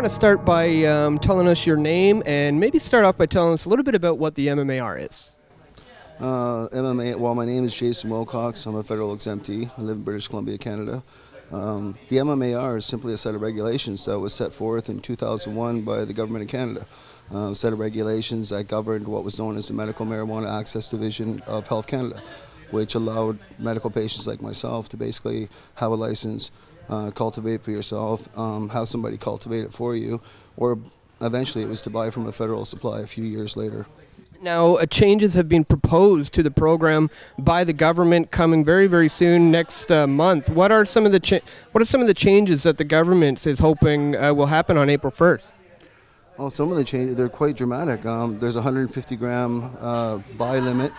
want to start by telling us your name and maybe start off by telling us a little bit about what the MMAR is. Well, my name is Jason Wilcox. I'm a federal exemptee. I live in British Columbia, Canada. The MMAR is simply a set of regulations that was set forth in 2001 by the government of Canada. A set of regulations that governed what was known as the Medical Marijuana Access Division of Health Canada, which allowed medical patients like myself to basically have a license, cultivate for yourself, have somebody cultivate it for you, or eventually it was to buy from a federal supply a few years later. Now, changes have been proposed to the program by the government coming very, very soon next month. What are some of the changes that the government is hoping will happen on April 1st? Well, some of the changes, they're quite dramatic. There's a 150 gram buy limit.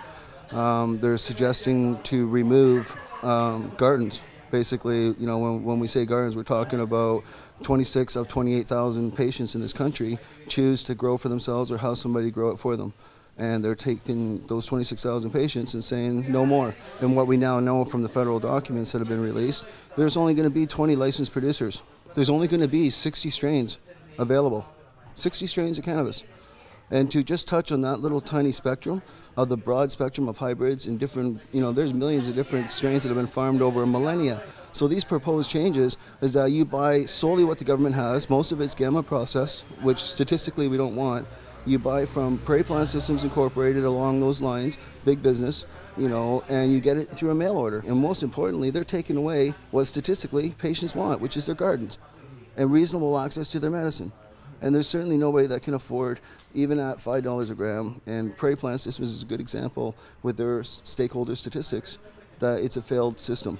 They're suggesting to remove gardens. Basically, you know, when we say gardens, we're talking about 26 of 28,000 patients in this country choose to grow for themselves or have somebody grow it for them. And they're taking those 26,000 patients and saying no more. And what we now know from the federal documents that have been released, there's only going to be 20 licensed producers. There's only going to be 60 strains available, 60 strains of cannabis. And to just touch on that little tiny spectrum of the broad spectrum of hybrids and different, you know, there's millions of different strains that have been farmed over millennia. So these proposed changes is that you buy solely what the government has. Most of it's gamma processed, which statistically we don't want. You buy from Prairie Plant Systems Incorporated along those lines, big business, you know, and you get it through a mail order. And most importantly, they're taking away what statistically patients want, which is their gardens and reasonable access to their medicine. And there's certainly nobody that can afford, even at $5 a gram, and Prairie Plant Systems is a good example with their stakeholder statistics, that it's a failed system.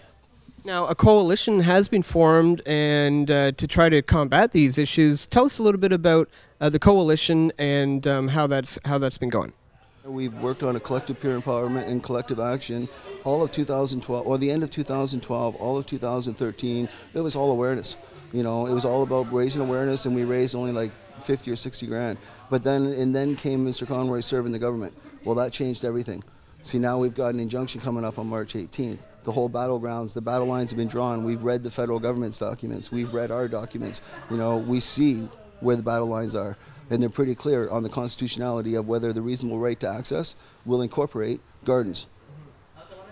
Now, a coalition has been formed and to try to combat these issues. Tell us a little bit about the coalition and how that's been going. We've worked on a collective peer empowerment and collective action all of 2012, or the end of 2012, all of 2013. It was all awareness. You know, it was all about raising awareness, and we raised only like 50 or 60 grand. But then came Mr. Conroy serving the government. Well, that changed everything. See, now we've got an injunction coming up on March 18th. The whole battlegrounds, the battle lines have been drawn. We've read the federal government's documents. We've read our documents. You know, we see where the battle lines are. And they're pretty clear on the constitutionality of whether the reasonable right to access will incorporate gardens.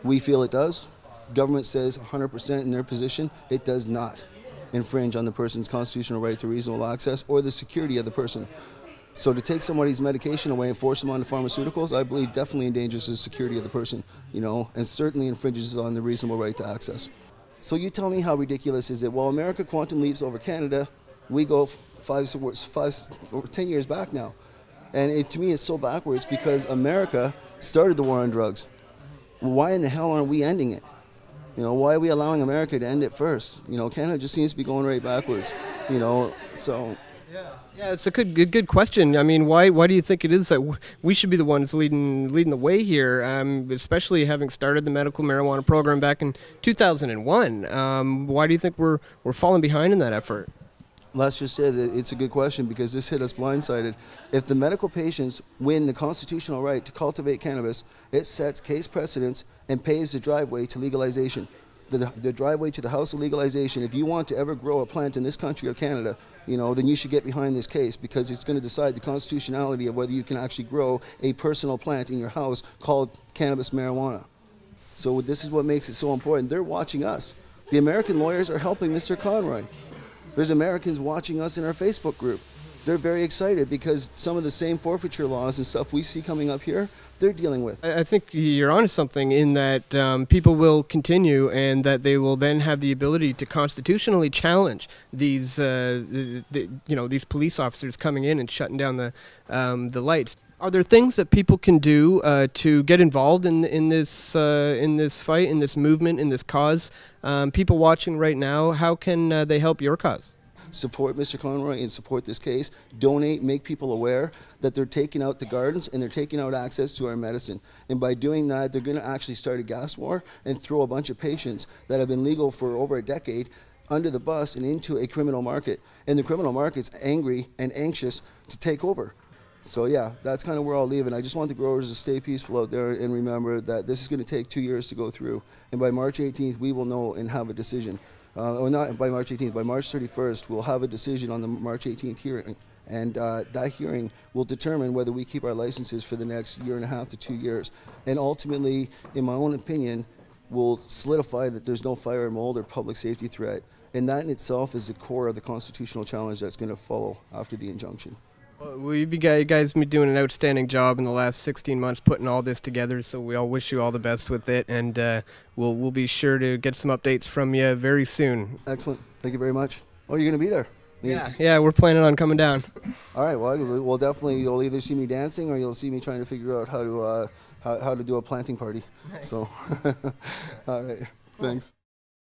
We feel it does. Government says 100% in their position it does not infringe on the person's constitutional right to reasonable access or the security of the person. So to take somebody's medication away and force them onto pharmaceuticals, I believe definitely endangers the security of the person, you know, and certainly infringes on the reasonable right to access. So you tell me, how ridiculous is it? Well, America quantum leaps over Canada. We go 10 years back now. And to me, it's so backwards because America started the war on drugs. Why in the hell aren't we ending it? You know, why are we allowing America to end it first? You know, Canada just seems to be going right backwards, you know, so. Yeah, it's a good question. I mean, why do you think it is that we should be the ones leading the way here, especially having started the medical marijuana program back in 2001? Why do you think we're falling behind in that effort? Les just said it's a good question because this hit us blindsided. If the medical patients win the constitutional right to cultivate cannabis, it sets case precedents and paves the driveway to legalization. The driveway to the house of legalization. If you want to ever grow a plant in this country or Canada, you know, then you should get behind this case because it's going to decide the constitutionality of whether you can actually grow a personal plant in your house called cannabis marijuana. So this is what makes it so important. They're watching us. The American lawyers are helping Mr. Conroy. There's Americans watching us in our Facebook group. They're very excited because some of the same forfeiture laws and stuff we see coming up here, they're dealing with. I think you're onto something in that people will continue and that they will then have the ability to constitutionally challenge these, these police officers coming in and shutting down the lights. Are there things that people can do to get involved in this fight, in this movement, in this cause? People watching right now, how can they help your cause? Support Mr. Conroy and support this case. Donate, make people aware that they're taking out the gardens and they're taking out access to our medicine. And by doing that, they're going to actually start a gas war and throw a bunch of patients that have been legal for over a decade under the bus and into a criminal market. And the criminal market's angry and anxious to take over. So yeah, that's kind of where I'll leave it. I just want the growers to stay peaceful out there and remember that this is going to take 2 years to go through. And by March 18th, we will know and have a decision. or not by March 18th, by March 31st, we'll have a decision on the March 18th hearing. And that hearing will determine whether we keep our licenses for the next 1.5 to 2 years. And ultimately, in my own opinion, will solidify that there's no fire and mold or public safety threat. And that in itself is the core of the constitutional challenge that's going to follow after the injunction. Well, you guys been doing an outstanding job in the last 16 months putting all this together, so we all wish you all the best with it, and we'll be sure to get some updates from you very soon. Excellent. Thank you very much. Oh, you're going to be there? Yeah, we're planning on coming down. All right, well, definitely you'll either see me dancing or you'll see me trying to figure out how to do a planting party. Nice. So, all right, thanks.